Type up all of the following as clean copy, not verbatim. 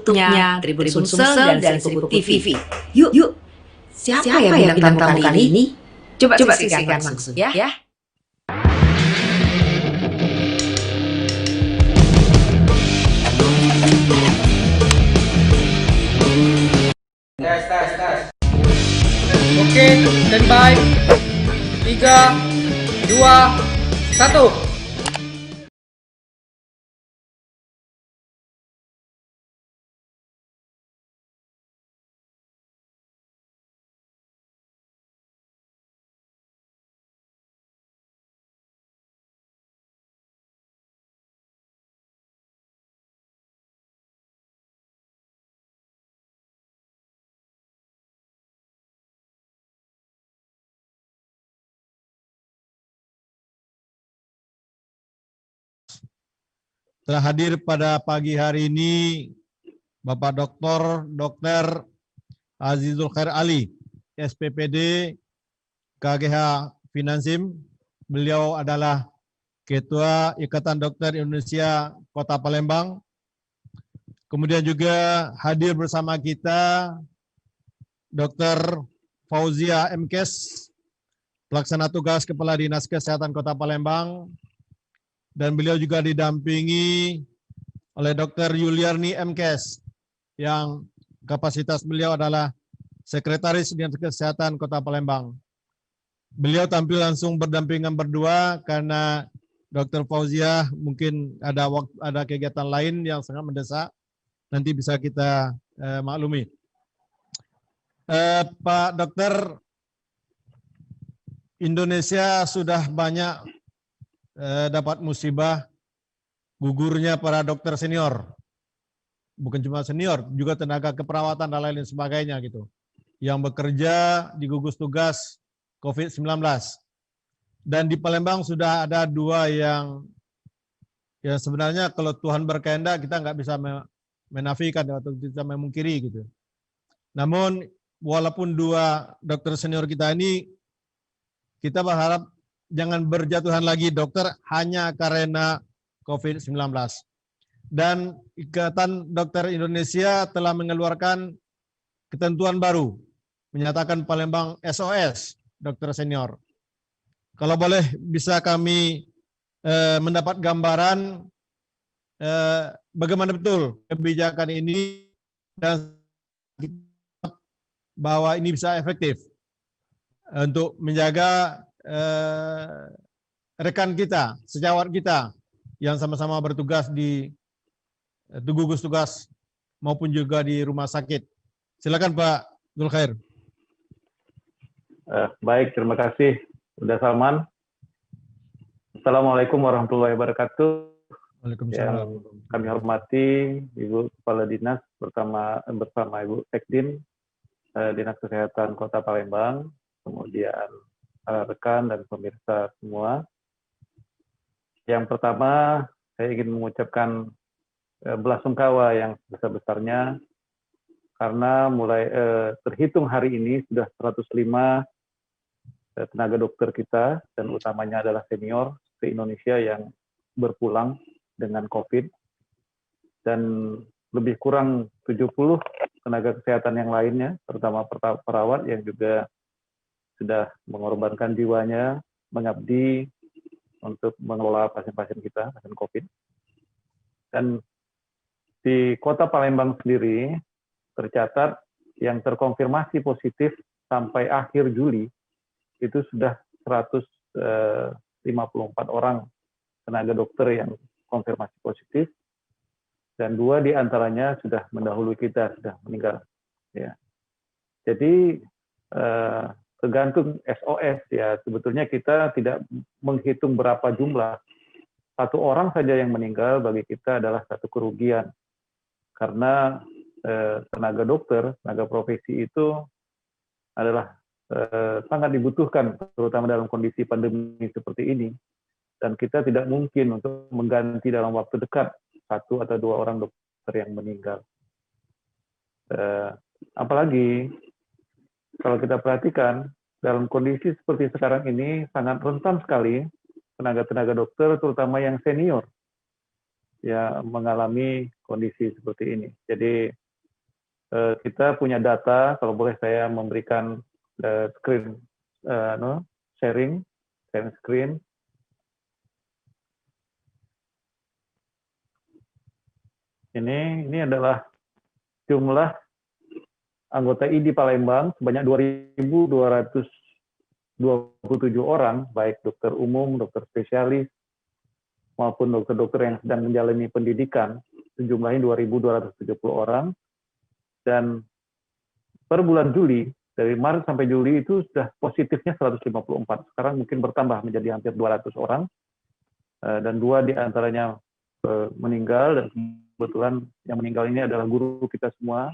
YouTubenya Tribun Sumsel dan Seribu TV. Yuk, siapa yang bintang tamu kali ini? Coba saksikan langsung ya. Oke, standby. 3, 2, 1. Telah hadir pada pagi hari ini Bapak Dr. Azizul Khair Ali, SPPD KGH Finansim. Beliau adalah Ketua Ikatan Dokter Indonesia Kota Palembang. Kemudian juga hadir bersama kita Dr. Fauzia MKes, Pelaksana Tugas Kepala Dinas Kesehatan Kota Palembang. Dan beliau juga didampingi oleh Dr. Yuliarni MKes, yang kapasitas beliau adalah Sekretaris Dinas Kesehatan Kota Palembang. Beliau tampil langsung berdampingan berdua karena Dr. Fauzia mungkin ada kegiatan lain yang sangat mendesak, nanti bisa kita maklumi. Pak Dokter, Indonesia sudah banyak dapat musibah gugurnya para dokter senior, bukan cuma senior, juga tenaga keperawatan dan lain sebagainya gitu, yang bekerja di gugus tugas COVID-19. Dan di Palembang sudah ada 2 yang ya sebenarnya kalau Tuhan berkehendak kita nggak bisa menafikan atau bisa memungkiri gitu. Namun walaupun 2 dokter senior kita ini, kita berharap jangan berjatuhan lagi dokter hanya karena COVID-19. Dan Ikatan Dokter Indonesia telah mengeluarkan ketentuan baru, menyatakan Palembang SOS, dokter senior. Kalau boleh bisa kami mendapat gambaran bagaimana betul kebijakan ini dan bahwa ini bisa efektif untuk menjaga rekan kita, sejawat kita yang sama-sama bertugas di gugus tugas maupun juga di rumah sakit. Silakan Pak Zulkhair. Baik, terima kasih Udah Salman. Assalamualaikum warahmatullahi wabarakatuh. Waalaikumsalam. Yang kami hormati Ibu Kepala Dinas bersama Ibu Sekdin Dinas Kesehatan Kota Palembang, kemudian rekan dan pemirsa semua. Yang pertama, saya ingin mengucapkan belasungkawa yang sebesar-besarnya karena mulai terhitung hari ini sudah 105 tenaga dokter kita, dan utamanya adalah senior di Indonesia yang berpulang dengan COVID, dan lebih kurang 70 tenaga kesehatan yang lainnya, terutama perawat yang juga sudah mengorbankan jiwanya, mengabdi untuk mengelola pasien-pasien kita, pasien COVID. Dan di Kota Palembang sendiri tercatat yang terkonfirmasi positif sampai akhir Juli itu sudah 154 orang tenaga dokter yang konfirmasi positif, dan 2 diantaranya sudah mendahului kita, sudah meninggal. Ya. Jadi tergantung SOS ya, sebetulnya kita tidak menghitung berapa jumlah. 1 orang saja yang meninggal bagi kita adalah satu kerugian, karena tenaga dokter, tenaga profesi itu adalah sangat dibutuhkan, terutama dalam kondisi pandemi seperti ini, dan kita tidak mungkin untuk mengganti dalam waktu dekat 1 atau 2 orang dokter yang meninggal. Apalagi kalau kita perhatikan, dalam kondisi seperti sekarang ini sangat rentan sekali tenaga-tenaga dokter, terutama yang senior. ya mengalami kondisi seperti ini. Jadi kita punya data, kalau boleh saya memberikan screen sharing screen. Ini adalah jumlah anggota ID Palembang sebanyak 2.227 orang, baik dokter umum, dokter spesialis, maupun dokter-dokter yang sedang menjalani pendidikan. Jumlahnya 2.270 orang. Dan per bulan Juli, dari Maret sampai Juli itu sudah positifnya 154. Sekarang mungkin bertambah menjadi hampir 200 orang. Dan 2 diantaranya meninggal, dan kebetulan yang meninggal ini adalah guru kita semua.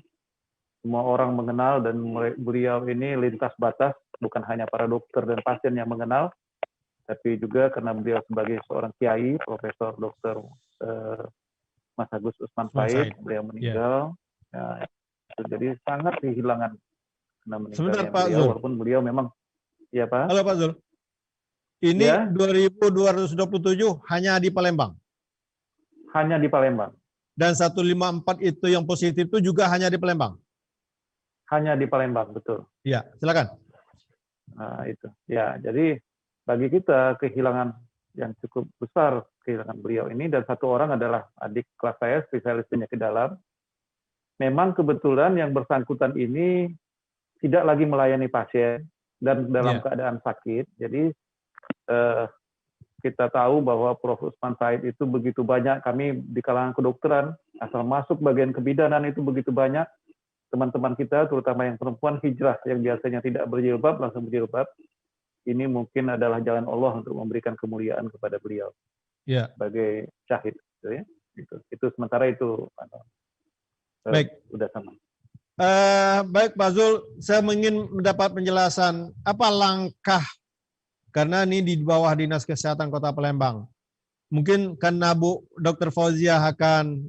Semua orang mengenal, dan beliau ini lintas batas, bukan hanya para dokter dan pasien yang mengenal, tapi juga karena beliau sebagai seorang kiai, Profesor Dr. Mas Agus Usman Said, beliau meninggal. Ya, jadi sangat kehilangan karena meninggalnya beliau, walaupun beliau memang, ya Pak. Halo Pak Zul. Ini ya? 2.227 hanya di Palembang? Hanya di Palembang. Dan 154 itu yang positif itu juga hanya di Palembang? Hanya di Palembang, betul. Ya, silakan. Nah, itu. Ya, jadi bagi kita kehilangan yang cukup besar, kehilangan beliau ini, dan satu orang adalah adik kelas saya, spesialis penyakit dalam. Memang kebetulan yang bersangkutan ini tidak lagi melayani pasien dan dalam keadaan sakit. Jadi kita tahu bahwa Prof. Usman Said itu begitu banyak, kami di kalangan kedokteran, asal masuk bagian kebidanan itu begitu banyak, teman-teman kita, terutama yang perempuan hijrah, yang biasanya tidak berjilbab, langsung berjilbab. Ini mungkin adalah jalan Allah untuk memberikan kemuliaan kepada beliau sebagai syahid. Gitu ya. Itu sementara itu. Baik. Udah sama. Baik Pak Zul, saya ingin mendapat penjelasan apa langkah, karena ini di bawah Dinas Kesehatan Kota Palembang. Mungkin karena Bu Dr. Fauzia akan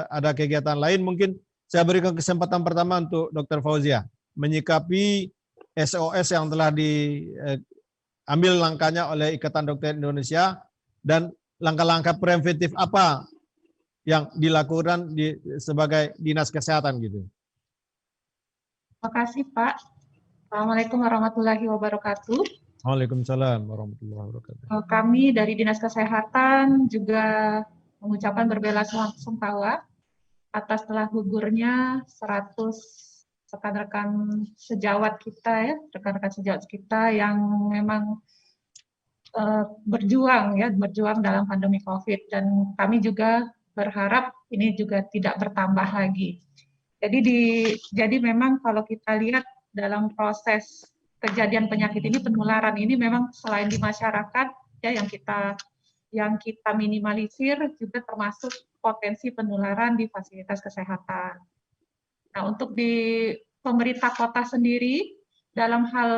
ada kegiatan lain, mungkin saya berikan kesempatan pertama untuk Dr. Fauzia menyikapi SOS yang telah diambil langkahnya oleh Ikatan Dokter Indonesia, dan langkah-langkah preventif apa yang dilakukan sebagai Dinas Kesehatan gitu. Terima kasih Pak. Assalamualaikum warahmatullahi wabarakatuh. Waalaikumsalam warahmatullahi wabarakatuh. Kami dari Dinas Kesehatan juga mengucapkan berbelasungkawa atas telah gugurnya 100 rekan-rekan sejawat kita ya, rekan-rekan sejawat kita yang memang berjuang dalam pandemi COVID, dan kami juga berharap ini juga tidak bertambah lagi. Jadi memang kalau kita lihat dalam proses kejadian penyakit ini, penularan ini memang selain di masyarakat ya yang kita minimalisir, juga termasuk potensi penularan di fasilitas kesehatan. Nah, untuk di pemerintah kota sendiri dalam hal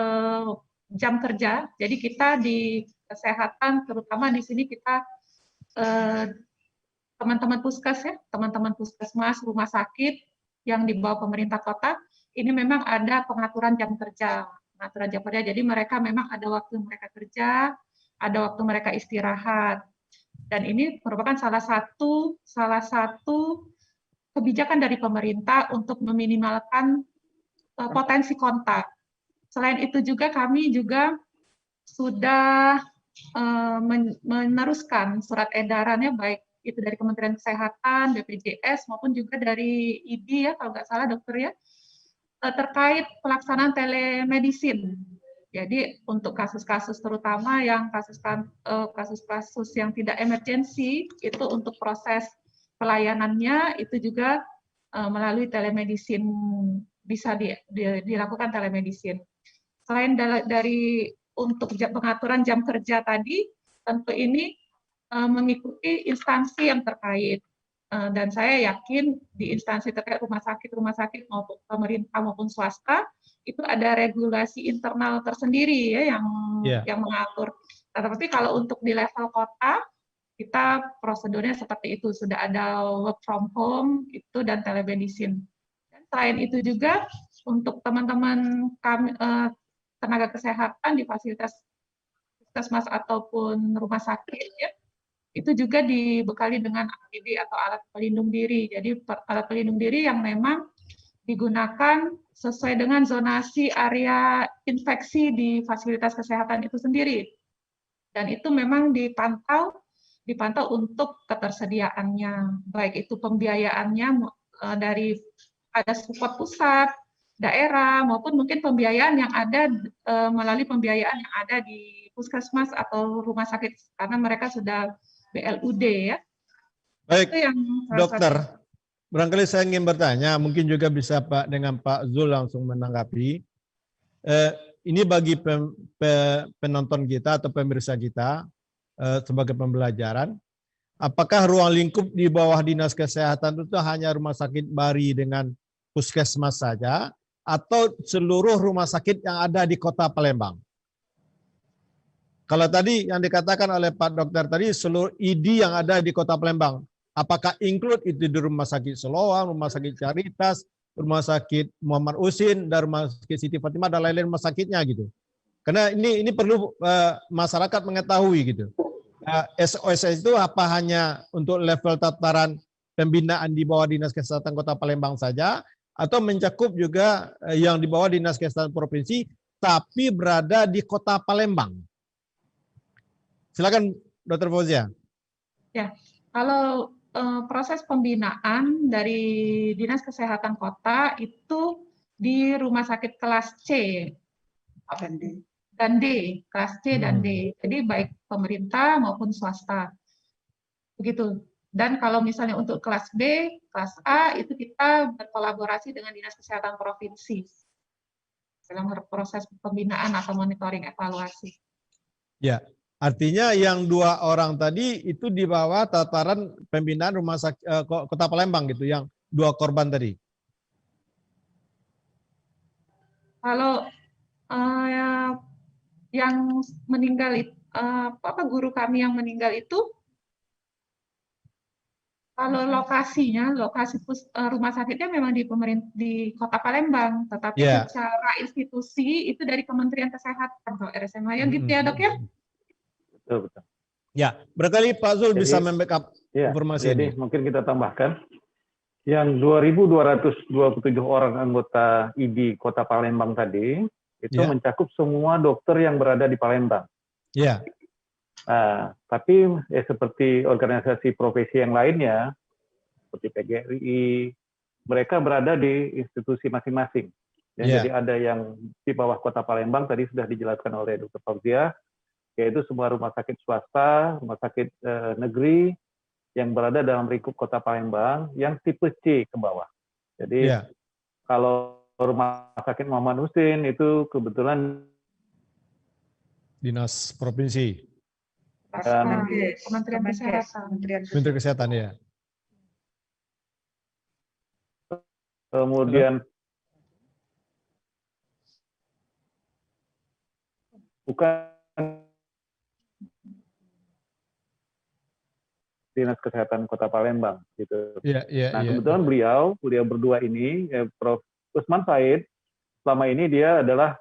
jam kerja, jadi kita di kesehatan terutama di sini kita teman-teman puskes ya, teman-teman puskesmas, rumah sakit yang di bawah pemerintah kota, ini memang ada pengaturan jam kerja. Jadi mereka memang ada waktu mereka kerja, ada waktu mereka istirahat. Dan ini merupakan salah satu kebijakan dari pemerintah untuk meminimalkan potensi kontak. Selain itu juga kami juga sudah meneruskan surat edarannya, baik itu dari Kementerian Kesehatan, BPJS, maupun juga dari ID ya, kalau nggak salah dokter ya, terkait pelaksanaan telemedicine. Jadi untuk kasus-kasus terutama yang kasus-kasus yang tidak emergensi, itu untuk proses pelayanannya itu juga melalui telemedicine, bisa dilakukan telemedicine. Selain dari untuk pengaturan jam kerja tadi, tentu ini mengikuti instansi yang terkait. Dan saya yakin di instansi terkait rumah sakit maupun pemerintah maupun swasta, itu ada regulasi internal tersendiri ya yang mengatur. Nah, tapi kalau untuk di level kota, kita prosedurnya seperti itu, sudah ada work from home itu dan telemedicine. Dan selain itu juga untuk teman-teman kami tenaga kesehatan di fasilitas puskesmas ataupun rumah sakit ya, Itu juga dibekali dengan APD atau alat pelindung diri. Jadi alat pelindung diri yang memang digunakan sesuai dengan zonasi area infeksi di fasilitas kesehatan itu sendiri. Dan itu memang dipantau untuk ketersediaannya, baik itu pembiayaannya dari ada support pusat, daerah, maupun mungkin pembiayaan yang ada melalui pembiayaan yang ada di puskesmas atau rumah sakit, karena mereka sudah BLUD ya. Baik, Itu yang dokter. Barangkali saya ingin bertanya, mungkin juga bisa dengan Pak Zul langsung menanggapi. Ini bagi penonton kita atau pemirsa kita sebagai pembelajaran, apakah ruang lingkup di bawah Dinas Kesehatan itu hanya rumah sakit Bari dengan puskesmas saja, atau seluruh rumah sakit yang ada di Kota Palembang? Kalau tadi yang dikatakan oleh Pak Dokter tadi, seluruh ID yang ada di Kota Palembang, apakah include itu di Rumah Sakit Seloam, Rumah Sakit Caritas, Rumah Sakit Muhammad Usin, dan Rumah Sakit Siti Fatimah, dan lain-lain rumah sakitnya gitu? Karena ini perlu masyarakat mengetahui gitu. SOS itu apa hanya untuk level tataran pembinaan di bawah Dinas Kesehatan Kota Palembang saja, atau mencakup juga yang di bawah Dinas Kesehatan Provinsi tapi berada di Kota Palembang? Silakan Dr. Fauzia. Ya, kalau proses pembinaan dari Dinas Kesehatan Kota itu di rumah sakit kelas C dan D, kelas C dan D. Jadi baik pemerintah maupun swasta. Begitu. Dan kalau misalnya untuk kelas B, kelas A itu kita berkolaborasi dengan Dinas Kesehatan Provinsi dalam proses pembinaan atau monitoring evaluasi. Ya, artinya yang 2 orang tadi itu di bawah tataran pembinaan rumah sakit Kota Palembang gitu, yang 2 korban tadi. Kalau yang meninggal guru kami yang meninggal itu, kalau lokasi rumah sakitnya memang di Kota Palembang, tetapi secara institusi itu dari Kementerian Kesehatan atau RSMA yang gitu ya dok ya? Betul. Ya, barangkali Pak Zul bisa membackup informasi jadi ini. mungkin kita tambahkan, yang 2.227 orang anggota ID Kota Palembang tadi, itu mencakup semua dokter yang berada di Palembang. Ya. Nah, tapi seperti organisasi profesi yang lainnya, seperti PGRI, mereka berada di institusi masing-masing. Jadi ada yang di bawah Kota Palembang, tadi sudah dijelaskan oleh Dr. Fauzia, yaitu semua rumah sakit swasta, rumah sakit negeri yang berada dalam lingkup Kota Palembang yang tipe C ke bawah. Jadi kalau rumah sakit Muhammad Usin itu kebetulan Dinas Provinsi. Kementerian Kesehatan. Kementerian Kesehatan ya. Kemudian bukan Dinas Kesehatan Kota Palembang gitu. Nah, kebetulan beliau berdua ini, Prof. Usman Said, selama ini dia adalah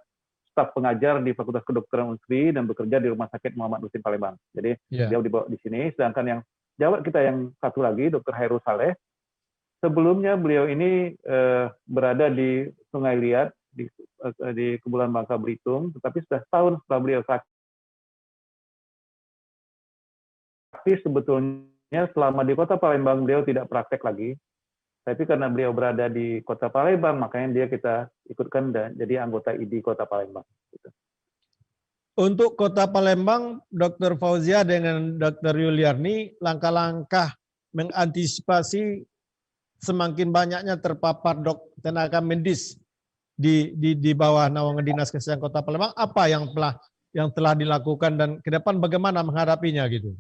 staf pengajar di Fakultas Kedokteran UNSRI dan bekerja di Rumah Sakit Muhammad Usin Palembang. Jadi dia dibawa di sini, sedangkan yang jawab kita yang satu lagi, Dr. Hairul Saleh, sebelumnya beliau ini berada di Sungai Liat, di Kepulauan Bangka Belitung, tetapi sudah setahun setelah beliau sakit. Tapi sebetulnya selama di Kota Palembang beliau tidak praktek lagi, tapi karena beliau berada di Kota Palembang, makanya kita ikutkan dan jadi anggota ID Kota Palembang. Gitu. Untuk Kota Palembang, Dr. Fauzia dengan Dr. Yuliarni, langkah-langkah mengantisipasi semakin banyaknya terpapar tenaga medis di bawah naungan Dinas Kesehatan Kota Palembang, apa yang telah dilakukan dan ke depan bagaimana menghadapinya gitu?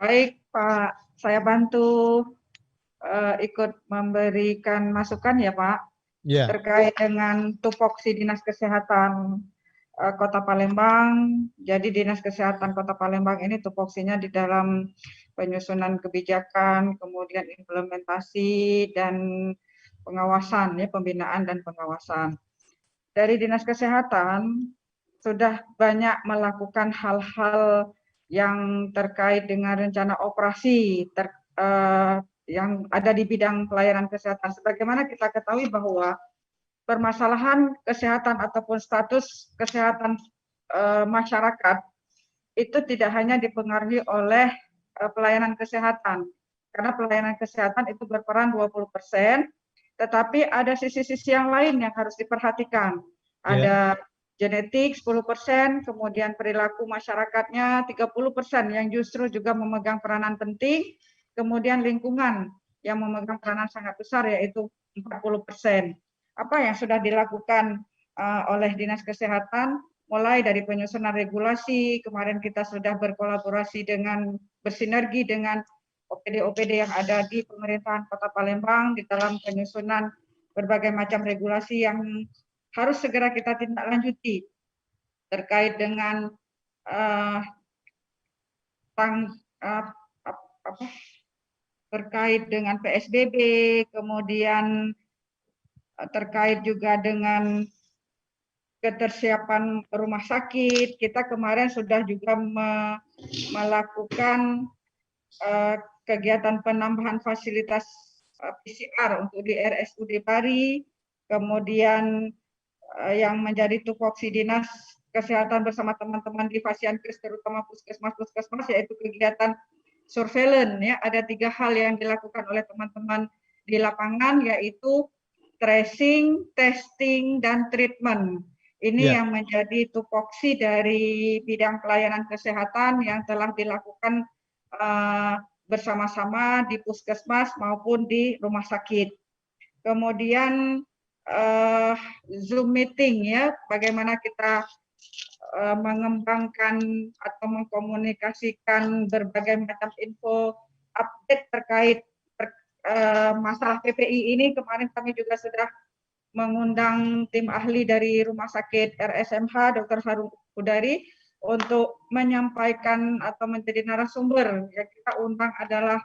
Baik Pak, saya bantu ikut memberikan masukan ya Pak, terkait dengan tupoksi Dinas Kesehatan Kota Palembang. Jadi Dinas Kesehatan Kota Palembang ini tupoksinya di dalam penyusunan kebijakan, kemudian implementasi dan pengawasan ya, pembinaan dan pengawasan. Dari Dinas Kesehatan sudah banyak melakukan hal-hal yang terkait dengan rencana operasi yang ada di bidang pelayanan kesehatan. Sebagaimana kita ketahui bahwa permasalahan kesehatan ataupun status kesehatan masyarakat itu tidak hanya dipengaruhi oleh pelayanan kesehatan, karena pelayanan kesehatan itu berperan 20%, tetapi ada sisi-sisi yang lain yang harus diperhatikan. Ada genetik 10%, kemudian perilaku masyarakatnya 30% yang justru juga memegang peranan penting, kemudian lingkungan yang memegang peranan sangat besar yaitu 40%. Apa yang sudah dilakukan oleh Dinas Kesehatan, mulai dari penyusunan regulasi, kemarin kita sudah berkolaborasi dengan, bersinergi dengan OPD-OPD yang ada di pemerintahan Kota Palembang di dalam penyusunan berbagai macam regulasi yang harus segera kita tindak lanjuti terkait dengan terkait dengan PSBB, kemudian terkait juga dengan ketersiapan rumah sakit. Kita kemarin sudah juga melakukan kegiatan penambahan fasilitas PCR untuk di RSUD Pari, kemudian yang menjadi tupoksi Dinas Kesehatan bersama teman-teman di Fasiankes, terutama puskesmas-puskesmas, yaitu kegiatan surveillance. Ya, ada 3 hal yang dilakukan oleh teman-teman di lapangan, yaitu tracing, testing, dan treatment. Ini yang menjadi tupoksi dari bidang pelayanan kesehatan yang telah dilakukan bersama-sama di puskesmas maupun di rumah sakit. Kemudian Zoom meeting, ya, bagaimana kita mengembangkan atau mengkomunikasikan berbagai macam info update terkait masalah PPI ini. Kemarin kami juga sudah mengundang tim ahli dari Rumah Sakit RSMH, Dr. Harun Hudari, untuk menyampaikan atau menjadi narasumber. Yang kita undang adalah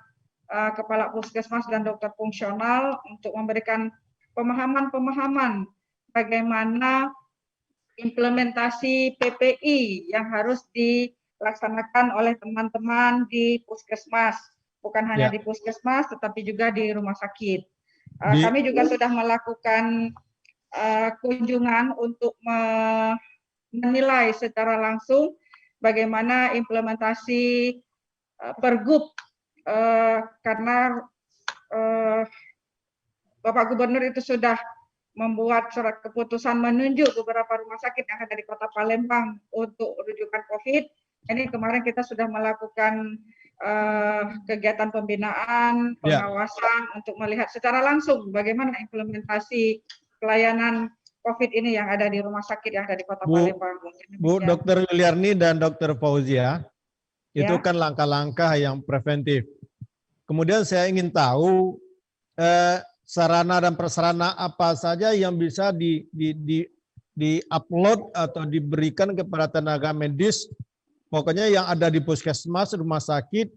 kepala puskesmas dan dokter fungsional untuk memberikan pemahaman-pemahaman bagaimana implementasi PPI yang harus dilaksanakan oleh teman-teman di puskesmas. Bukan hanya di puskesmas, tetapi juga di rumah sakit. Kami juga sudah melakukan kunjungan untuk menilai secara langsung bagaimana implementasi Pergub, karena Bapak Gubernur itu sudah membuat surat keputusan menunjuk beberapa rumah sakit yang ada di Kota Palembang untuk rujukan COVID. Ini kemarin kita sudah melakukan kegiatan pembinaan, pengawasan untuk melihat secara langsung bagaimana implementasi pelayanan COVID ini yang ada di rumah sakit yang ada di Kota Palembang. Bu Dr. Yuliarni dan Dr. Fauzia, itu kan langkah-langkah yang preventif. Kemudian saya ingin tahu sarana dan prasarana apa saja yang bisa di-upload atau diberikan kepada tenaga medis, pokoknya yang ada di puskesmas, rumah sakit,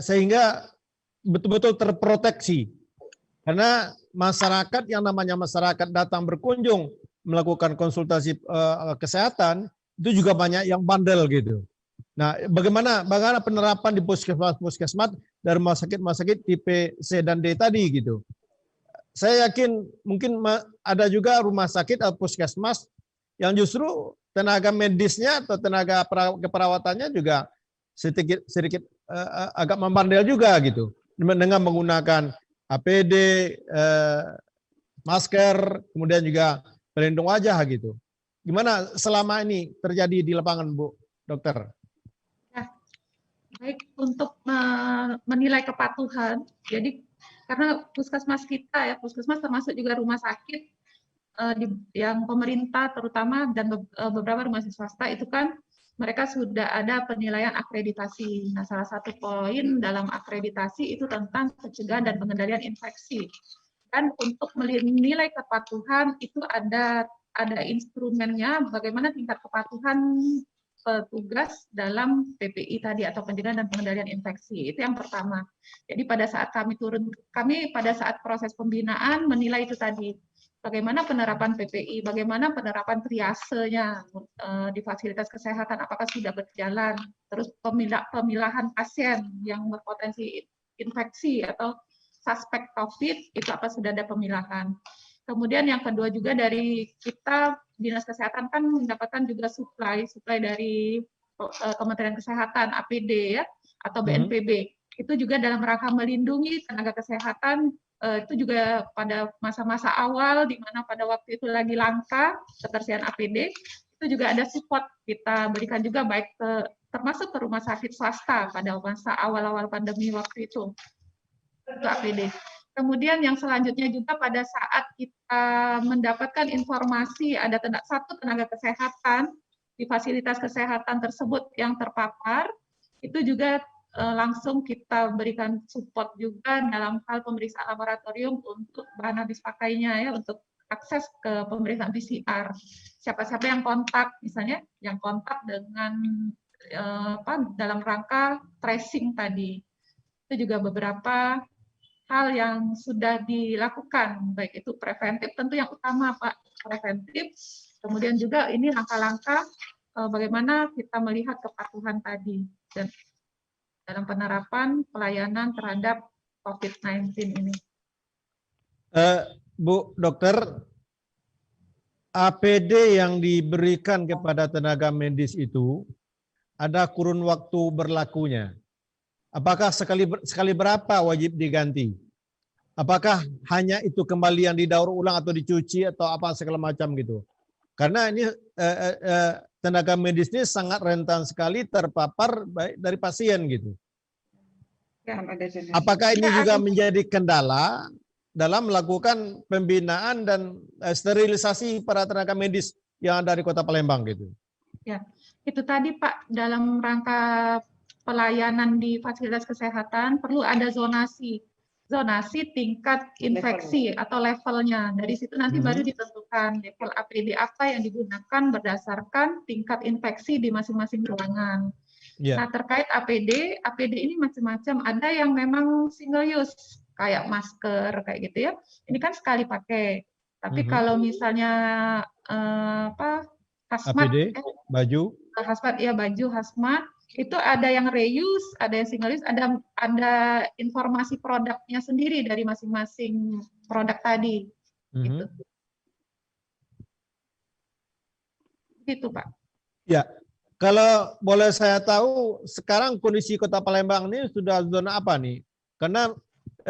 sehingga betul-betul terproteksi. Karena masyarakat, yang namanya masyarakat datang berkunjung melakukan konsultasi kesehatan, itu juga banyak yang bandel gitu. Nah, bagaimana penerapan di puskesmas dan rumah sakit tipe C dan D tadi gitu. Saya yakin mungkin ada juga rumah sakit atau puskesmas yang justru tenaga medisnya atau tenaga keperawatannya juga sedikit agak membandel juga gitu, dengan menggunakan APD, masker, kemudian juga pelindung wajah gitu. Gimana selama ini terjadi di lapangan, Bu Dokter? Ya, baik, untuk menilai kepatuhan, jadi karena puskesmas kita, ya, puskesmas termasuk juga rumah sakit yang pemerintah terutama dan beberapa rumah sakit swasta itu kan mereka sudah ada penilaian akreditasi. Nah, salah satu poin dalam akreditasi itu tentang pencegahan dan pengendalian infeksi. Dan untuk menilai kepatuhan itu ada instrumennya, bagaimana tingkat kepatuhan petugas dalam PPI tadi atau pencegahan dan pengendalian infeksi. Itu yang pertama. Jadi pada saat kami pada saat proses pembinaan menilai itu tadi. bagaimana penerapan PPI, bagaimana penerapan triasenya di fasilitas kesehatan, apakah sudah berjalan, terus pemilahan pasien yang berpotensi infeksi atau suspek COVID, itu apa sudah ada pemilahan. Kemudian yang kedua juga dari kita, Dinas Kesehatan kan mendapatkan juga supply dari Kementerian Kesehatan, APD ya, atau BNPB. Itu juga dalam rangka melindungi tenaga kesehatan, itu juga pada masa-masa awal, di mana pada waktu itu lagi langka ketersediaan APD, itu juga ada support kita berikan juga baik termasuk ke rumah sakit swasta pada masa awal-awal pandemi waktu itu APD. Kemudian yang selanjutnya juga pada saat kita mendapatkan informasi ada satu tenaga kesehatan di fasilitas kesehatan tersebut yang terpapar, itu juga langsung kita berikan support juga dalam hal pemeriksaan laboratorium untuk bahan habis pakainya ya, untuk akses ke pemeriksaan PCR. Siapa-siapa yang kontak, misalnya yang kontak dengan dalam rangka tracing tadi. Itu juga beberapa hal yang sudah dilakukan, baik itu preventif, tentu yang utama Pak, preventif, kemudian juga ini langkah-langkah bagaimana kita melihat kepatuhan tadi, dan dalam penerapan pelayanan terhadap COVID-19 ini. Bu Dokter, APD yang diberikan kepada tenaga medis itu ada kurun waktu berlakunya. Apakah sekali berapa wajib diganti? Apakah hanya itu kembali yang didaur ulang atau dicuci atau apa segala macam gitu? Karena ini tenaga medis ini sangat rentan sekali terpapar dari pasien gitu. Apakah ini juga menjadi kendala dalam melakukan pembinaan dan sterilisasi para tenaga medis yang ada di Kota Palembang gitu? Ya, itu tadi Pak, dalam rangka pelayanan di fasilitas kesehatan perlu ada zonasi tingkat infeksi atau levelnya. Dari situ nanti baru ditentukan level APD apa yang digunakan berdasarkan tingkat infeksi di masing-masing ruangan. Nah, terkait APD ini macam-macam. Ada yang memang single use, kayak masker, kayak gitu ya. Ini kan sekali pakai. Tapi kalau misalnya hazmat, APD, baju, hazmat ya, baju hazmat, itu ada yang reuse, ada yang single use, ada informasi produknya sendiri dari masing-masing produk tadi. Gitu. Gitu Pak. Ya. Kalau boleh saya tahu, sekarang kondisi Kota Palembang ini sudah zona apa nih? Karena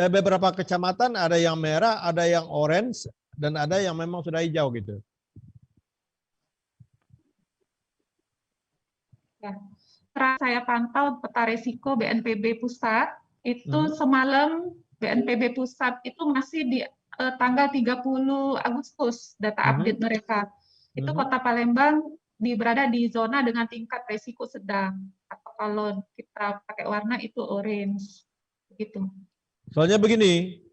beberapa kecamatan ada yang merah, ada yang orange, dan ada yang memang sudah hijau gitu. Ya. Saya pantau peta risiko BNPB Pusat, itu semalam BNPB Pusat itu masih di tanggal 30 Agustus, data update mereka. Itu Kota Palembang berada di zona dengan tingkat risiko sedang, atau kalau kita pakai warna itu orange, gitu. Soalnya begini,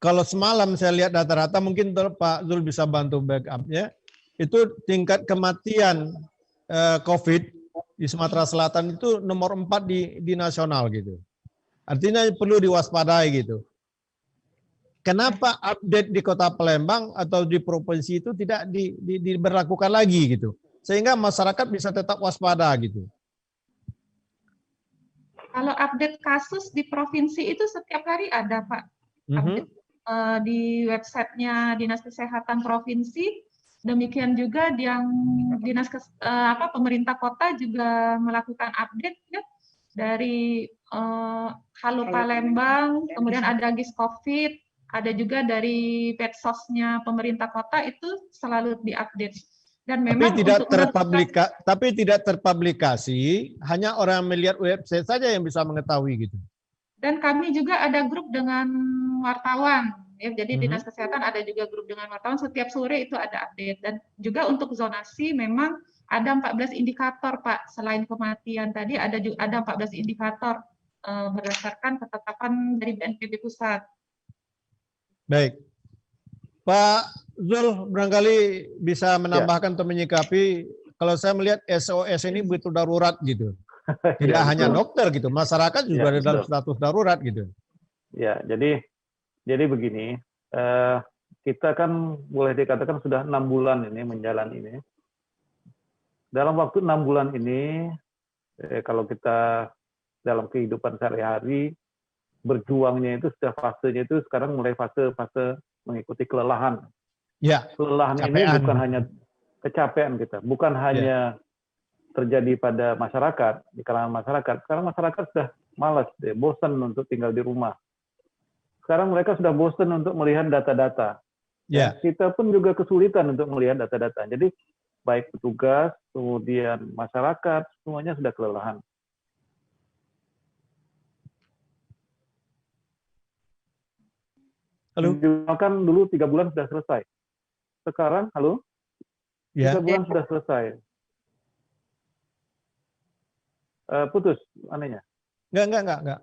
kalau semalam saya lihat rata-rata, mungkin Pak Zul bisa bantu backupnya, itu tingkat kematian COVID di Sumatera Selatan itu nomor 4 di nasional gitu. Artinya perlu diwaspadai gitu. Kenapa update di Kota Palembang atau di provinsi itu tidak diberlakukan lagi gitu? Sehingga masyarakat bisa tetap waspada gitu. Kalau update kasus di provinsi itu setiap hari ada Pak. Update, di websitenya Dinas Kesehatan Provinsi. Demikian juga yang pemerintah kota juga melakukan update ya, dari Halo Palembang, kemudian ada GIS COVID, ada juga dari pedsosnya pemerintah kota, itu selalu diupdate. Dan memang tapi tidak terpublikasi, hanya orang melihat website saja yang bisa mengetahui gitu. Dan kami juga ada grup dengan wartawan. Ya, jadi Dinas Kesehatan ada juga grup dengan wartawan, setiap sore itu ada update. Dan juga untuk zonasi memang ada 14 indikator Pak, selain kematian tadi ada 14 indikator berdasarkan ketetapan dari BNPB Pusat. Baik. Pak Zul barangkali bisa menambahkan atau menyikapi, kalau saya melihat SOS ini begitu darurat gitu. Tidak hanya dokter gitu, masyarakat juga ada dalam status darurat gitu. Ya, jadi begini, kita kan boleh dikatakan sudah 6 bulan ini menjalani ini. Dalam waktu 6 bulan ini, kalau kita dalam kehidupan sehari-hari, berjuangnya itu sudah fasenya itu sekarang mulai fase mengikuti kelelahan. Ya. Kelelahan ini bukan hanya kecapean kita, bukan hanya terjadi pada masyarakat, di kalangan masyarakat. Sekarang masyarakat sudah malas, bosan untuk tinggal di rumah. Sekarang mereka sudah bosan untuk melihat data-data. Ya. Kita pun juga kesulitan untuk melihat data-data. Jadi baik petugas, kemudian masyarakat, semuanya sudah kelelahan. Halo? Kan dulu 3 bulan sudah selesai. Sekarang, halo? 3 bulan sudah selesai. Putus anehnya. Enggak.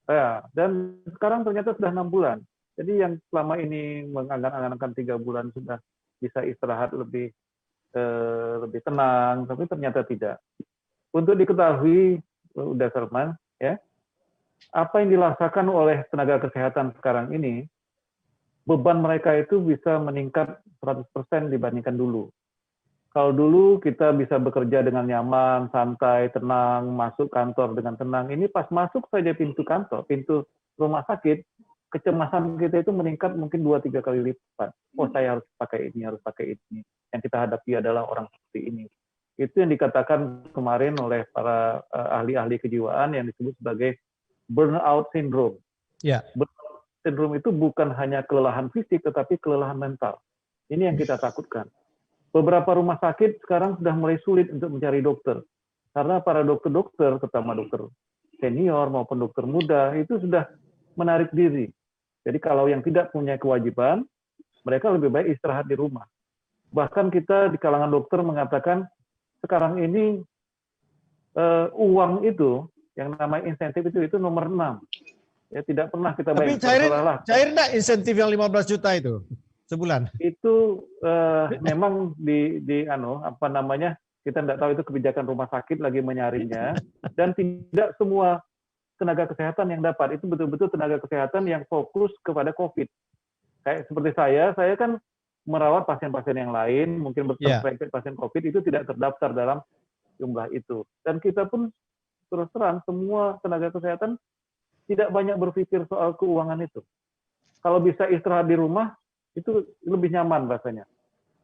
Ya, dan sekarang ternyata sudah 6 bulan. Jadi yang selama ini mengangan-angankan 3 bulan sudah bisa istirahat lebih tenang, tapi ternyata tidak. Untuk diketahui, udah Sarman, ya, apa yang dirasakan oleh tenaga kesehatan sekarang ini, beban mereka itu bisa meningkat 100% dibandingkan dulu. Kalau dulu kita bisa bekerja dengan nyaman, santai, tenang, masuk kantor dengan tenang. Ini pas masuk saja pintu kantor, pintu rumah sakit, kecemasan kita itu meningkat mungkin 2-3 kali lipat. Oh, saya harus pakai ini, harus pakai ini. Yang kita hadapi adalah orang seperti ini. Itu yang dikatakan kemarin oleh para ahli-ahli kejiwaan yang disebut sebagai burnout syndrome. Ya. Burnout syndrome itu bukan hanya kelelahan fisik, tetapi kelelahan mental. Ini yang kita takutkan. Beberapa rumah sakit sekarang sudah mulai sulit untuk mencari dokter. Karena para dokter-dokter, terutama dokter senior maupun dokter muda, itu sudah menarik diri. Jadi kalau yang tidak punya kewajiban, mereka lebih baik istirahat di rumah. Bahkan kita di kalangan dokter mengatakan, sekarang ini uang itu, yang namanya insentif itu nomor 6. Ya, tidak pernah kita bayar. Tapi cair enggak insentif yang 15 juta itu sebulan? Itu memang kita tidak tahu itu kebijakan rumah sakit lagi menyaringnya, dan tidak semua tenaga kesehatan yang dapat. Itu betul-betul tenaga kesehatan yang fokus kepada COVID. Kayak seperti saya kan merawat pasien-pasien yang lain, mungkin berterapkan pasien COVID, itu tidak terdaftar dalam jumlah itu. Dan kita pun terus terang, semua tenaga kesehatan tidak banyak berpikir soal keuangan itu. Kalau bisa istirahat di rumah, itu lebih nyaman rasanya.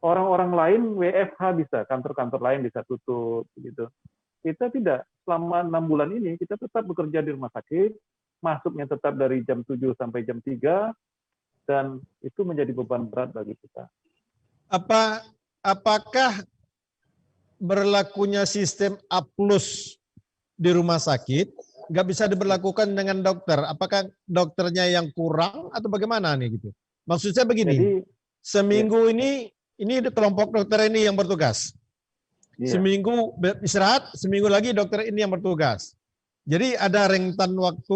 Orang-orang lain WFH bisa, kantor-kantor lain bisa tutup, gitu. Kita tidak. Selama 6 bulan ini, kita tetap bekerja di rumah sakit, masuknya tetap dari jam 7 sampai jam 3, dan itu menjadi beban berat bagi kita. Apakah berlakunya sistem A+ di rumah sakit nggak bisa diberlakukan dengan dokter? Apakah dokternya yang kurang atau bagaimana nih gitu? Maksud saya begini, Jadi, seminggu ini kelompok dokter ini yang bertugas. Seminggu istirahat, seminggu lagi dokter ini yang bertugas. Jadi ada rentan waktu,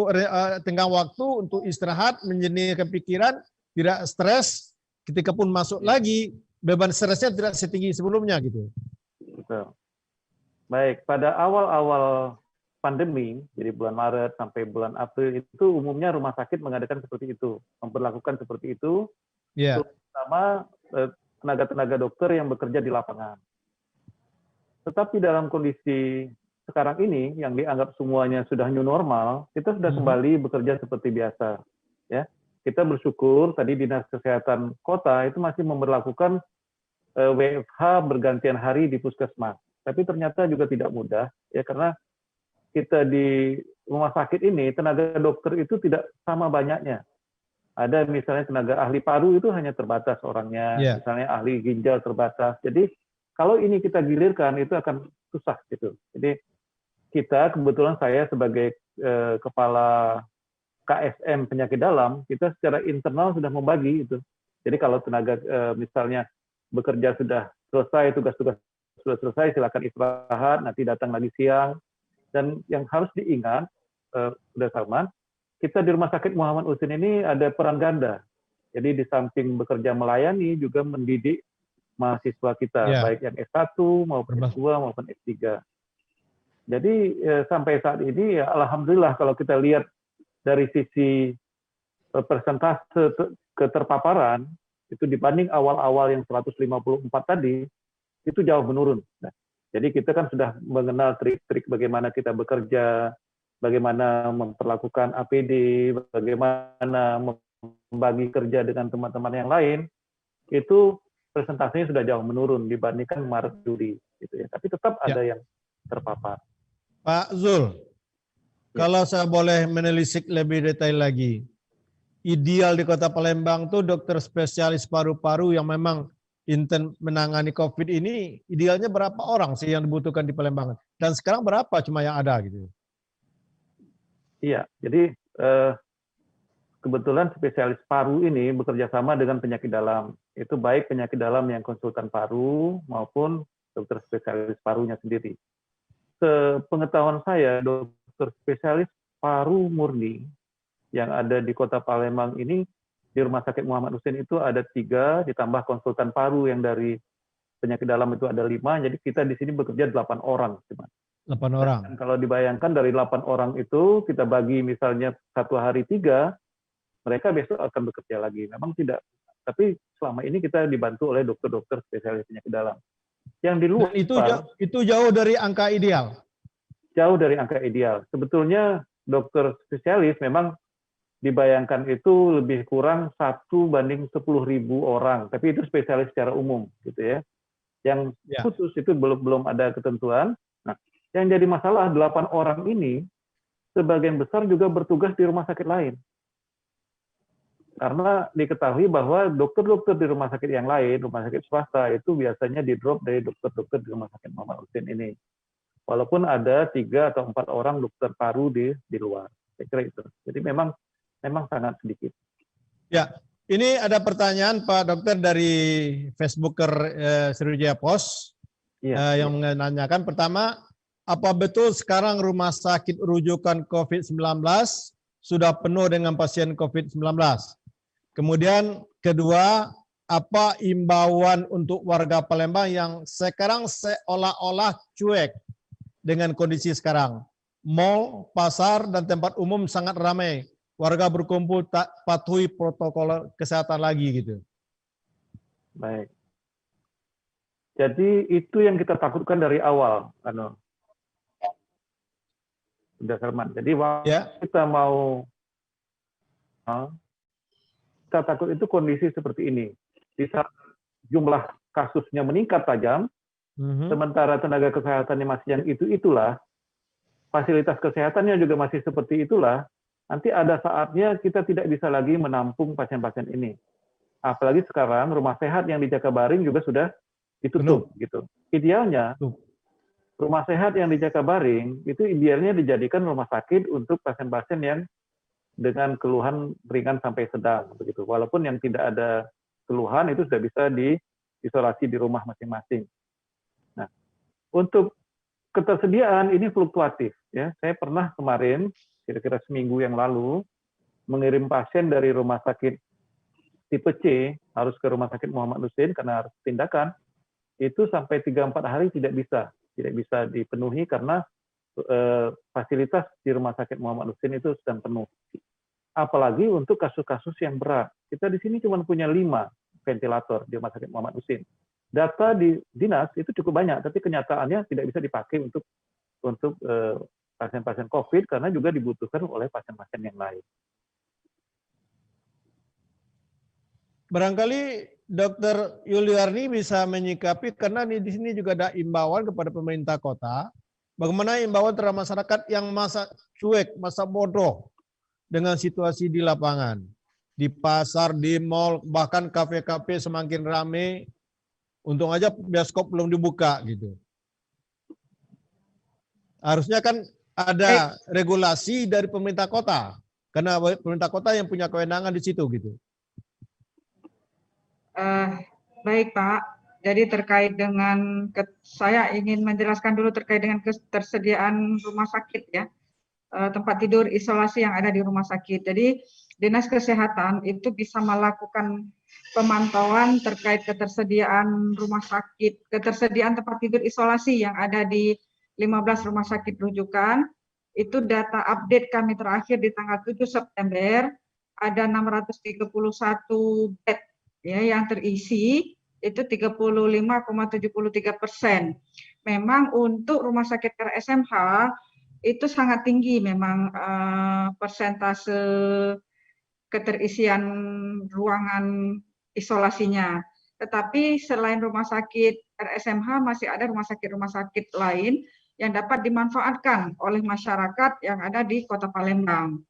tenggang waktu untuk istirahat, menjernihkan pikiran, tidak stres. Ketika pun masuk lagi, beban stresnya tidak setinggi sebelumnya gitu. Betul. Baik, pada awal-awal pandemi, jadi bulan Maret sampai bulan April itu umumnya rumah sakit mengadakan seperti itu, memperlakukan seperti itu, terutama tenaga-tenaga dokter yang bekerja di lapangan. Tetapi dalam kondisi sekarang ini yang dianggap semuanya sudah new normal, kita sudah kembali bekerja seperti biasa. Ya, kita bersyukur tadi Dinas Kesehatan Kota itu masih memberlakukan WFH bergantian hari di puskesmas. Tapi ternyata juga tidak mudah, ya karena kita di rumah sakit ini, tenaga dokter itu tidak sama banyaknya. Ada misalnya tenaga ahli paru itu hanya terbatas orangnya, misalnya ahli ginjal terbatas. Jadi kalau ini kita gilirkan itu akan susah gitu. Jadi kita kebetulan saya sebagai kepala KSM penyakit dalam, kita secara internal sudah membagi itu. Jadi kalau tenaga misalnya bekerja sudah selesai, tugas-tugas sudah selesai, silakan istirahat, nanti datang lagi siang. Dan yang harus diingat, sudah Salman, kita di Rumah Sakit Muhammad Husin ini ada peran ganda. Jadi di samping bekerja melayani, juga mendidik mahasiswa kita, baik yang S1 maupun S2 maupun S3. Jadi sampai saat ini, ya alhamdulillah kalau kita lihat dari sisi persentase keterpaparan, Itu dibanding awal-awal yang 154 tadi, itu jauh menurun. Nah, jadi kita kan sudah mengenal trik-trik bagaimana kita bekerja, bagaimana memperlakukan APD, bagaimana membagi kerja dengan teman-teman yang lain, itu presentasinya sudah jauh menurun dibandingkan Maret Juli gitu ya. Tapi tetap ada yang terpapar. Pak Zul, kalau saya boleh menelisik lebih detail lagi, ideal di Kota Palembang tuh dokter spesialis paru-paru yang memang intens menangani COVID ini, idealnya berapa orang sih yang dibutuhkan di Palembang? Dan sekarang berapa cuma yang ada gitu? Iya, jadi kebetulan spesialis paru ini bekerja sama dengan penyakit dalam. Itu baik penyakit dalam yang konsultan paru maupun dokter spesialis parunya sendiri. Sepengetahuan saya, dokter spesialis paru murni yang ada di Kota Palembang ini, di Rumah Sakit Muhammad Hussein itu ada 3, ditambah konsultan paru yang dari penyakit dalam itu ada 5, jadi kita di sini bekerja 8 orang. 8 orang. Dan kalau dibayangkan dari 8 orang itu, kita bagi misalnya 1 hari 3, mereka besok akan bekerja lagi. Memang tidak, tapi selama ini kita dibantu oleh dokter-dokter spesialis penyakit dalam. Yang di luar itu jauh dari angka ideal. Jauh dari angka ideal. Sebetulnya dokter spesialis memang dibayangkan itu lebih kurang 1/10.000 orang, tapi itu spesialis secara umum, gitu ya. Yang khusus itu belum ada ketentuan. Nah, yang jadi masalah 8 orang ini sebagian besar juga bertugas di rumah sakit lain. Karena diketahui bahwa dokter-dokter di rumah sakit yang lain, rumah sakit swasta itu biasanya di-drop dari dokter-dokter di Rumah Sakit Muhammad Hussein ini. Walaupun ada 3 atau 4 orang dokter paru di luar. Saya kira itu. Jadi memang sangat sedikit. Ya, ini ada pertanyaan Pak Dokter dari Facebooker Sriwijaya Pos yang menanyakan. Pertama, apa betul sekarang rumah sakit rujukan COVID-19 sudah penuh dengan pasien COVID-19? Kemudian kedua, apa imbauan untuk warga Palembang yang sekarang seolah-olah cuek dengan kondisi sekarang? Mal, pasar, dan tempat umum sangat ramai. Warga berkumpul tak patuhi protokol kesehatan lagi gitu. Baik. Jadi itu yang kita takutkan dari awal, Sudah Salman. Jadi kita mau kita takut itu kondisi seperti ini. Di saat jumlah kasusnya meningkat tajam, sementara tenaga kesehatannya masih yang itulah, fasilitas kesehatannya juga masih seperti itulah, nanti ada saatnya kita tidak bisa lagi menampung pasien-pasien ini. Apalagi sekarang rumah sehat yang di Jakabaring juga sudah ditutup gitu. Idealnya rumah sehat yang di Jakabaring itu idealnya dijadikan rumah sakit untuk pasien-pasien yang dengan keluhan ringan sampai sedang begitu. Walaupun yang tidak ada keluhan itu sudah bisa diisolasi di rumah masing-masing. Nah, untuk ketersediaan ini fluktuatif ya. Saya pernah kemarin kira-kira seminggu yang lalu mengirim pasien dari rumah sakit tipe C harus ke Rumah Sakit Muhammad Hussein karena harus tindakan, itu sampai 3-4 hari tidak bisa dipenuhi karena fasilitas di Rumah Sakit Muhammad Hussein itu sedang penuh. Apalagi untuk kasus-kasus yang berat. Kita di sini cuma punya 5 ventilator di Rumah Sakit Muhammad Hussein. Data di dinas itu cukup banyak, tapi kenyataannya tidak bisa dipakai untuk pasien-pasien COVID karena juga dibutuhkan oleh pasien-pasien yang lain. Barangkali Dr. Yuliarni bisa menyikapi karena di sini juga ada imbauan kepada pemerintah kota. Bagaimana imbauan terhadap masyarakat yang masa cuek, masa bodoh dengan situasi di lapangan, di pasar, di mal, bahkan kafe-kafe semakin ramai. Untung aja bioskop belum dibuka gitu. Harusnya kan ada regulasi dari pemerintah kota, karena pemerintah kota yang punya kewenangan di situ gitu. Baik Pak, jadi terkait dengan saya ingin menjelaskan dulu terkait dengan ketersediaan rumah sakit ya. Tempat tidur isolasi yang ada di rumah sakit. Jadi Dinas Kesehatan itu bisa melakukan pemantauan terkait ketersediaan rumah sakit, ketersediaan tempat tidur isolasi yang ada di 15 rumah sakit rujukan. Itu data update kami terakhir di tanggal 7 September, ada 631 bed ya yang terisi itu 35,73%. Memang untuk rumah sakit RSMH itu sangat tinggi memang persentase keterisian ruangan isolasinya. Tetapi selain rumah sakit RSMH masih ada rumah sakit lain yang dapat dimanfaatkan oleh masyarakat yang ada di Kota Palembang.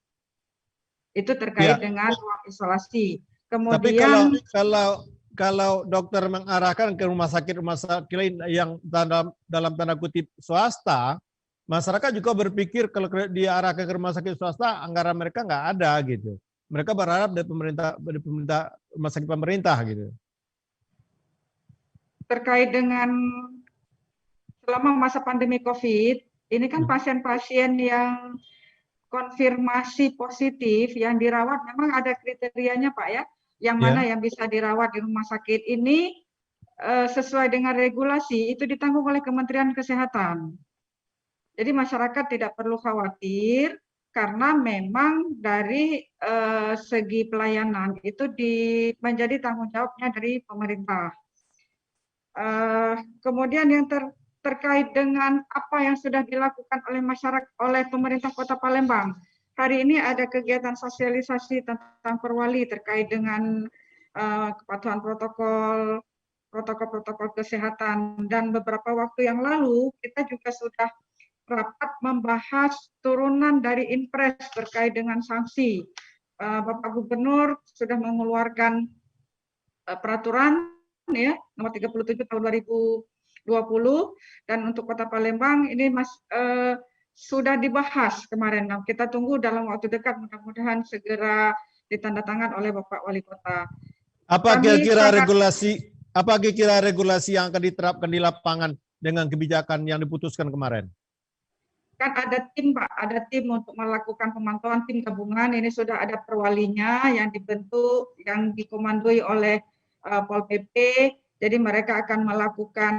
Itu terkait dengan ruang isolasi. Tapi Kemudian kalau dokter mengarahkan ke rumah sakit lain yang dalam tanda kutip swasta, masyarakat juga berpikir kalau diarahkan ke rumah sakit swasta, anggaran mereka nggak ada gitu. Mereka berharap dari pemerintah rumah sakit pemerintah gitu. Terkait dengan selama masa pandemi COVID, ini kan pasien-pasien yang konfirmasi positif yang dirawat memang ada kriterianya Pak ya, yang mana yang bisa dirawat di rumah sakit ini sesuai dengan regulasi itu ditanggung oleh Kementerian Kesehatan. Jadi masyarakat tidak perlu khawatir karena memang dari segi pelayanan itu menjadi tanggung jawabnya dari pemerintah. Kemudian yang terkait dengan apa yang sudah dilakukan oleh masyarakat, oleh pemerintah Kota Palembang. Hari ini ada kegiatan sosialisasi tentang perwali terkait dengan kepatuhan protokol kesehatan, dan beberapa waktu yang lalu kita juga sudah rapat membahas turunan dari Inpres terkait dengan sanksi. Bapak Gubernur sudah mengeluarkan peraturan ya nomor 37 tahun 2020, dan untuk Kota Palembang ini sudah dibahas kemarin. Nah, kita tunggu dalam waktu dekat, mudah-mudahan segera ditandatangan oleh Bapak Wali Kota. Apa kira-kira regulasi yang akan diterapkan di lapangan dengan kebijakan yang diputuskan kemarin? Kan ada tim Pak, ada tim untuk melakukan pemantauan, tim gabungan. Ini sudah ada perwalinya yang dibentuk, yang dikomandoi oleh Pol PP. Jadi mereka akan melakukan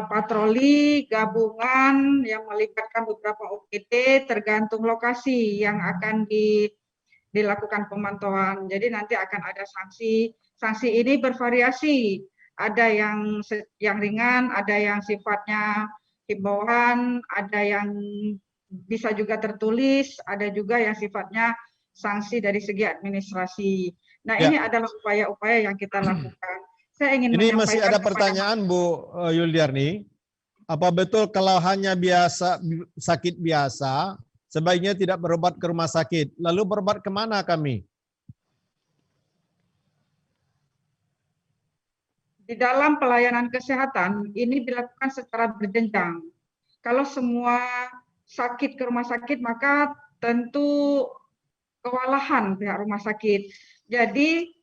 patroli gabungan yang melibatkan beberapa OPD tergantung lokasi yang akan dilakukan pemantauan. Jadi nanti akan ada sanksi. Sanksi ini bervariasi. Ada yang ringan, ada yang sifatnya himbauan, ada yang bisa juga tertulis, ada juga yang sifatnya sanksi dari segi administrasi. Nah, ini adalah upaya-upaya yang kita lakukan. Saya ingin ini masih ada pertanyaan Bu Yuliarni. Apa betul kalau hanya sakit biasa, sebaiknya tidak berobat ke rumah sakit? Lalu berobat kemana kami? Di dalam pelayanan kesehatan ini dilakukan secara berjenjang. Kalau semua sakit ke rumah sakit, maka tentu kewalahan pihak rumah sakit. Jadi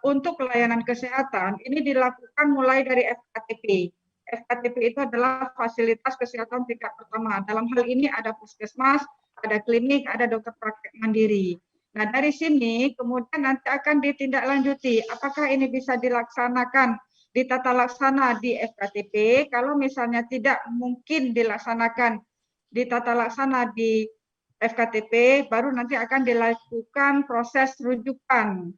untuk pelayanan kesehatan ini dilakukan mulai dari FKTP. FKTP itu adalah fasilitas kesehatan tingkat pertama. Dalam hal ini ada puskesmas, ada klinik, ada dokter praktek mandiri. Nah, dari sini kemudian nanti akan ditindaklanjuti apakah ini bisa dilaksanakan di tata laksana di FKTP. Kalau misalnya tidak mungkin dilaksanakan di tata laksana di FKTP, baru nanti akan dilakukan proses rujukan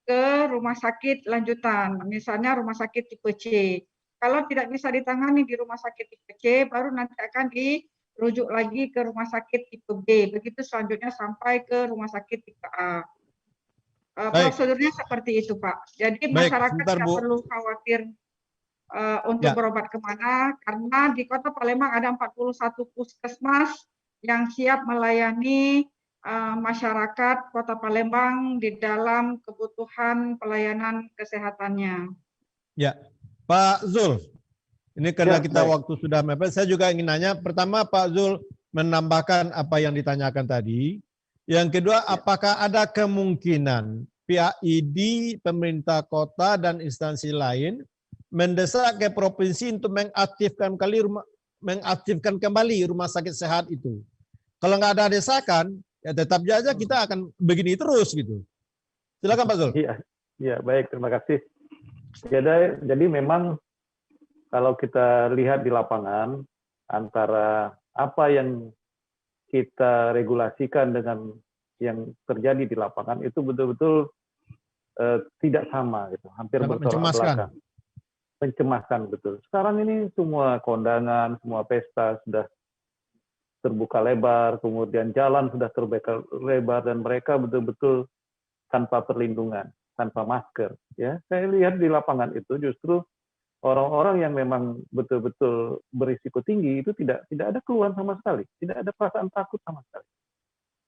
ke rumah sakit lanjutan, misalnya rumah sakit tipe C. Kalau tidak bisa ditangani di rumah sakit tipe C, baru nanti akan dirujuk lagi ke rumah sakit tipe B. Begitu selanjutnya sampai ke rumah sakit tipe A. Prosedurnya seperti itu, Pak. Jadi masyarakat tidak perlu khawatir untuk berobat kemana, karena di Kota Palembang ada 41 puskesmas yang siap melayani masyarakat Kota Palembang di dalam kebutuhan pelayanan kesehatannya. Ya, Pak Zul, ini karena kita waktu sudah mepet, saya juga ingin nanya. Pertama, Pak Zul menambahkan apa yang ditanyakan tadi. Yang kedua, apakah ada kemungkinan pihak ID, pemerintah kota dan instansi lain mendesak ke provinsi untuk mengaktifkan kembali rumah sakit sehat itu? Kalau nggak ada desakan, ya tetap saja kita akan begini terus gitu. Silakan Pak Zul. Iya, baik, terima kasih. Jadi memang kalau kita lihat di lapangan antara apa yang kita regulasikan dengan yang terjadi di lapangan itu betul-betul tidak sama gitu, hampir Sangat bertolak mencemaskan. belakang. Mencemaskan betul. Sekarang ini semua kondangan, semua pesta sudah terbuka lebar, kemudian jalan sudah terbuka lebar dan mereka betul-betul tanpa perlindungan, tanpa masker. Ya, saya lihat di lapangan itu justru orang-orang yang memang betul-betul berisiko tinggi itu tidak ada keluhan sama sekali, tidak ada perasaan takut sama sekali.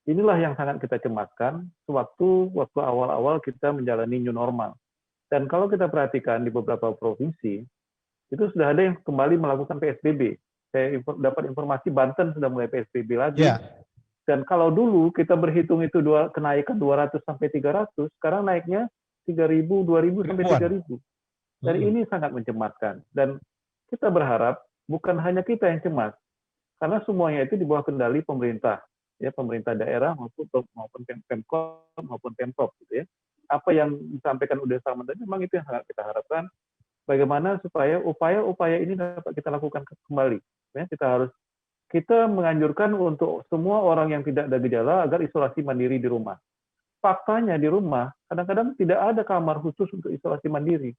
Inilah yang sangat kita cemaskan sewaktu awal-awal kita menjalani new normal. Dan kalau kita perhatikan di beberapa provinsi itu sudah ada yang kembali melakukan PSBB. Saya dapat informasi Banten sudah mulai PSBB lagi. Ya. Dan kalau dulu kita berhitung itu kenaikan 200 sampai 300, sekarang naiknya 3.000, 2.000 sampai 3.000. Dan ini sangat mencemaskan. Dan kita berharap bukan hanya kita yang cemas, karena semuanya itu di bawah kendali pemerintah, ya pemerintah daerah maupun Pemkot maupun Pemprov, gitu ya. Apa yang disampaikan udah sama tadi, memang itu yang sangat kita harapkan. Bagaimana supaya upaya-upaya ini dapat kita lakukan kembali. Ya, kita menganjurkan untuk semua orang yang tidak ada gejala agar isolasi mandiri di rumah. Faktanya di rumah kadang-kadang tidak ada kamar khusus untuk isolasi mandiri.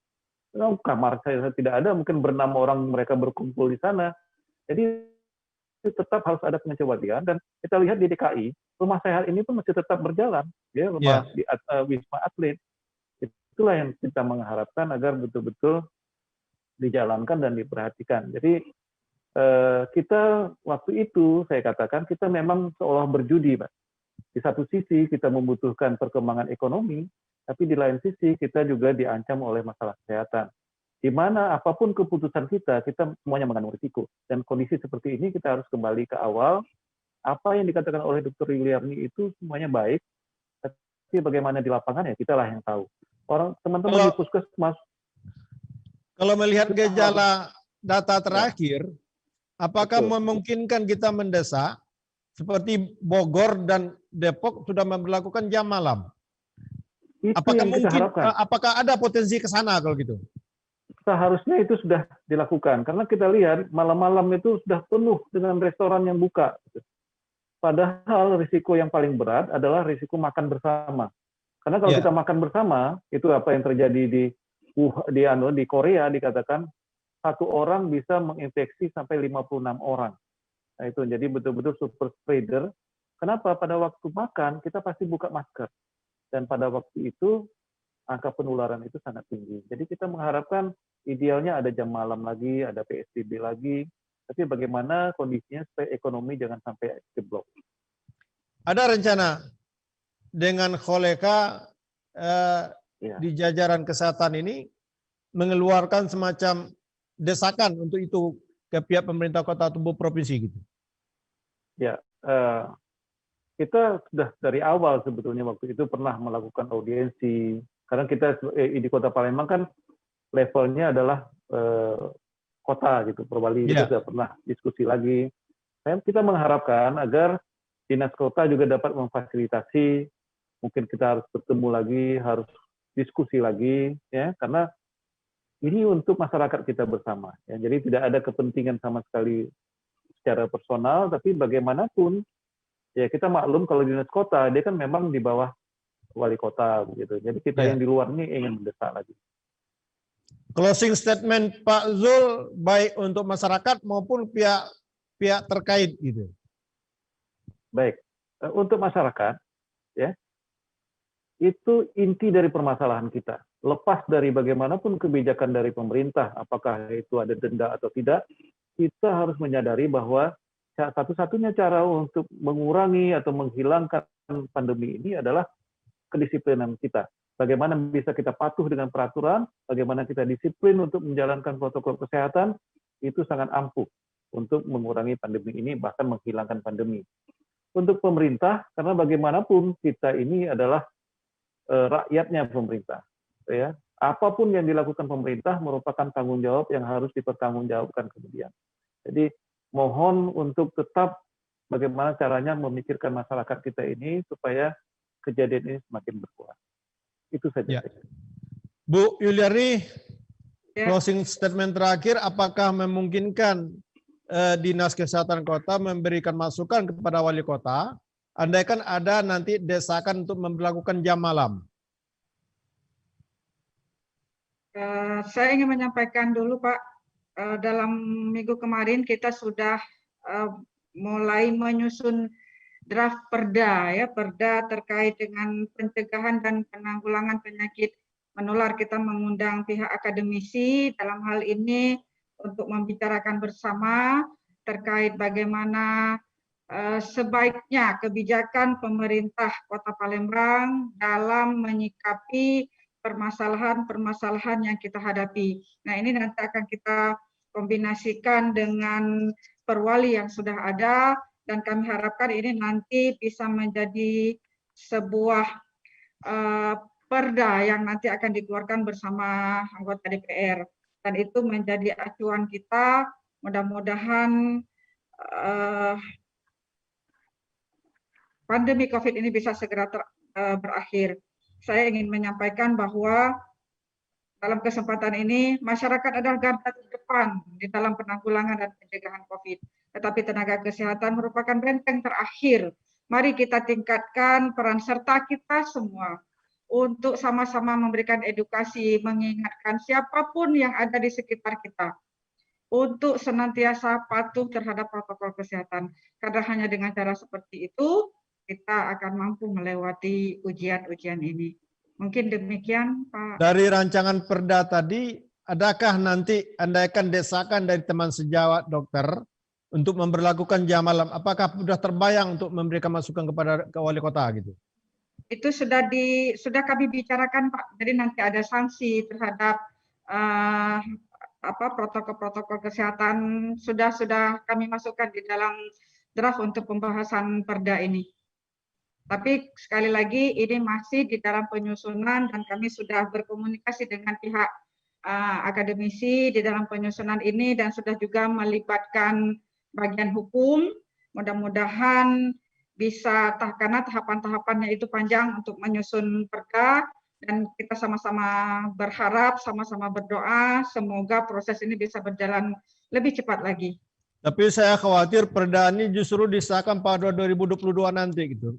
Kamar saya tidak ada, mungkin bernama orang mereka berkumpul di sana. Jadi tetap harus ada pengecualian, dan kita lihat di DKI rumah sehat ini pun masih tetap berjalan, ya rumah di Wisma Atlet. Itulah yang kita mengharapkan agar betul-betul dijalankan dan diperhatikan. Jadi kita waktu itu saya katakan kita memang seolah berjudi, Pak. Di satu sisi kita membutuhkan perkembangan ekonomi, tapi di lain sisi kita juga diancam oleh masalah kesehatan. Di mana apapun keputusan kita semuanya mengandung risiko. Dan kondisi seperti ini kita harus kembali ke awal. Apa yang dikatakan oleh Dr. Yuliarni itu semuanya baik, tapi bagaimana di lapangan ya kita lah yang tahu. Orang teman-teman di puskesmas. Kalau melihat gejala data terakhir, apakah memungkinkan kita mendesak seperti Bogor dan Depok sudah memperlakukan jam malam? Apakah mungkin? Apakah ada potensi ke sana kalau gitu? Seharusnya itu sudah dilakukan, karena kita lihat malam-malam itu sudah penuh dengan restoran yang buka. Padahal risiko yang paling berat adalah risiko makan bersama. Karena kalau kita makan bersama, itu apa yang terjadi di Korea dikatakan satu orang bisa menginfeksi sampai 56 orang. Nah, itu jadi betul-betul super spreader. Kenapa? Pada waktu makan kita pasti buka masker. Dan pada waktu itu angka penularan itu sangat tinggi. Jadi kita mengharapkan idealnya ada jam malam lagi, ada PSBB lagi. Tapi bagaimana kondisinya supaya ekonomi jangan sampai jeblok. Ada rencana dengan Kholeka di jajaran kesehatan ini mengeluarkan semacam desakan untuk itu ke pihak pemerintah kota atau provinsi gitu? Ya, kita sudah dari awal sebetulnya waktu itu pernah melakukan audiensi. Karena kita di Kota Palembang kan levelnya adalah kota gitu, Perwali itu sudah pernah diskusi lagi. Kita mengharapkan agar dinas kota juga dapat memfasilitasi. Mungkin kita harus bertemu lagi, harus diskusi lagi, ya, karena ini untuk masyarakat kita bersama. Ya. Jadi tidak ada kepentingan sama sekali secara personal, tapi bagaimanapun, ya kita maklum kalau dinas kota dia kan memang di bawah wali kota, begitu. Jadi kita yang di luar ini ingin mendesak lagi. Closing statement Pak Zul baik untuk masyarakat maupun pihak terkait gitu. Baik, untuk masyarakat, ya. Itu inti dari permasalahan kita. Lepas dari bagaimanapun kebijakan dari pemerintah, apakah itu ada denda atau tidak, kita harus menyadari bahwa satu-satunya cara untuk mengurangi atau menghilangkan pandemi ini adalah kedisiplinan kita. Bagaimana bisa kita patuh dengan peraturan, bagaimana kita disiplin untuk menjalankan protokol kesehatan, itu sangat ampuh untuk mengurangi pandemi ini, bahkan menghilangkan pandemi. Untuk pemerintah, karena bagaimanapun kita ini adalah rakyatnya pemerintah, ya. Apapun yang dilakukan pemerintah merupakan tanggung jawab yang harus dipertanggungjawabkan kemudian. Jadi mohon untuk tetap bagaimana caranya memikirkan masyarakat kita ini supaya kejadian ini semakin berkurang. Itu saja. Ya. Bu Yuliarni, closing statement terakhir, apakah memungkinkan Dinas Kesehatan Kota memberikan masukan kepada wali kota andaikan ada nanti desakan untuk memperlakukan jam malam? Saya ingin menyampaikan dulu Pak, dalam minggu kemarin kita sudah mulai menyusun draft perda ya, perda terkait dengan pencegahan dan penanggulangan penyakit menular. Kita mengundang pihak akademisi dalam hal ini untuk membicarakan bersama terkait bagaimana sebaiknya kebijakan pemerintah Kota Palembang dalam menyikapi permasalahan-permasalahan yang kita hadapi. Nah, ini nanti akan kita kombinasikan dengan perwali yang sudah ada, dan kami harapkan ini nanti bisa menjadi sebuah perda yang nanti akan dikeluarkan bersama anggota DPR. Dan itu menjadi acuan kita, mudah-mudahan pandemi COVID ini bisa segera berakhir. Saya ingin menyampaikan bahwa dalam kesempatan ini masyarakat adalah garda terdepan di dalam penanggulangan dan pencegahan COVID. Tetapi tenaga kesehatan merupakan benteng terakhir. Mari kita tingkatkan peran serta kita semua untuk sama-sama memberikan edukasi, mengingatkan siapapun yang ada di sekitar kita untuk senantiasa patuh terhadap protokol kesehatan. Karena hanya dengan cara seperti itu, kita akan mampu melewati ujian-ujian ini. Mungkin demikian, Pak. Dari rancangan perda tadi, adakah nanti andaikan desakan dari teman sejawat dokter untuk memberlakukan jam malam? Apakah sudah terbayang untuk memberikan masukan kepada wali kota gitu? Itu sudah kami bicarakan, Pak. Jadi nanti ada sanksi terhadap protokol-protokol kesehatan sudah kami masukkan di dalam draft untuk pembahasan perda ini. Tapi sekali lagi ini masih di dalam penyusunan dan kami sudah berkomunikasi dengan pihak akademisi di dalam penyusunan ini dan sudah juga melibatkan bagian hukum. Mudah-mudahan bisa, karena tahapan-tahapannya itu panjang untuk menyusun perda, dan kita sama-sama berharap, sama-sama berdoa semoga proses ini bisa berjalan lebih cepat lagi. Tapi saya khawatir perda ini justru disahkan pada 2022 nanti gitu.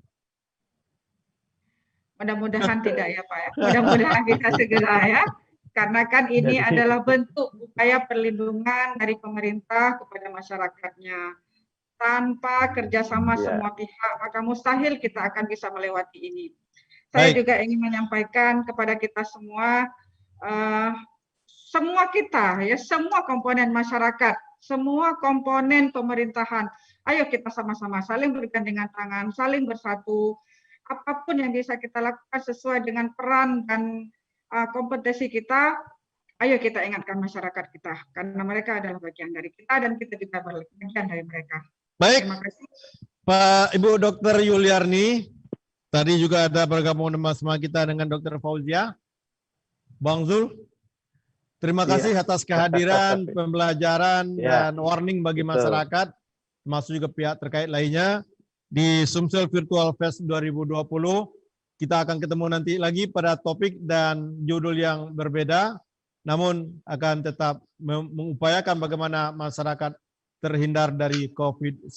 Mudah-mudahan tidak ya Pak ya. Mudah-mudahan bisa segera ya. Karena kan ini adalah bentuk upaya perlindungan dari pemerintah kepada masyarakatnya. Tanpa kerjasama semua pihak, maka mustahil kita akan bisa melewati ini. Saya juga ingin menyampaikan kepada kita semua, semua komponen masyarakat, semua komponen pemerintahan, ayo kita sama-sama saling bergandengan tangan, saling bersatu. Apapun yang bisa kita lakukan sesuai dengan peran dan kompetensi kita, ayo kita ingatkan masyarakat kita, karena mereka adalah bagian dari kita dan kita juga bagian dari mereka. Baik, terima kasih. Pak Ibu Dr. Yuliarni, tadi juga ada bergabung bersama kita dengan Dr. Fauzia. Bang Zul, terima kasih atas kehadiran, pembelajaran, dan warning bagi masyarakat, termasuk juga pihak terkait lainnya. Di Sumsel Virtual Fest 2020, kita akan ketemu nanti lagi pada topik dan judul yang berbeda, namun akan tetap mengupayakan bagaimana masyarakat terhindar dari COVID-19.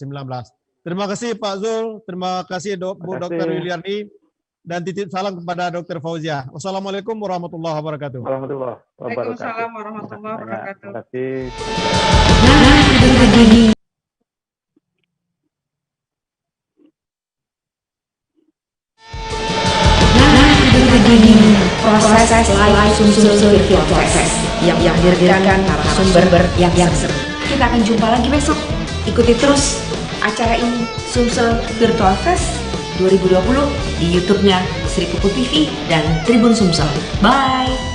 Terima kasih Pak Zul, terima kasih Bu Dr. Yuliarni, dan titip salam kepada Dr. Fauzia. Wassalamualaikum warahmatullahi wabarakatuh. Waalaikumsalam warahmatullahi wabarakatuh. Terima kasih. Proses live Sumsel Virtual Fest yang menghadirkan narasumber yang seru. Kita akan jumpa lagi besok. Ikuti terus acara ini, Sumsel Virtual Fest 2020 di YouTube-nya Sri Pupu TV dan Tribun Sumsel. Bye.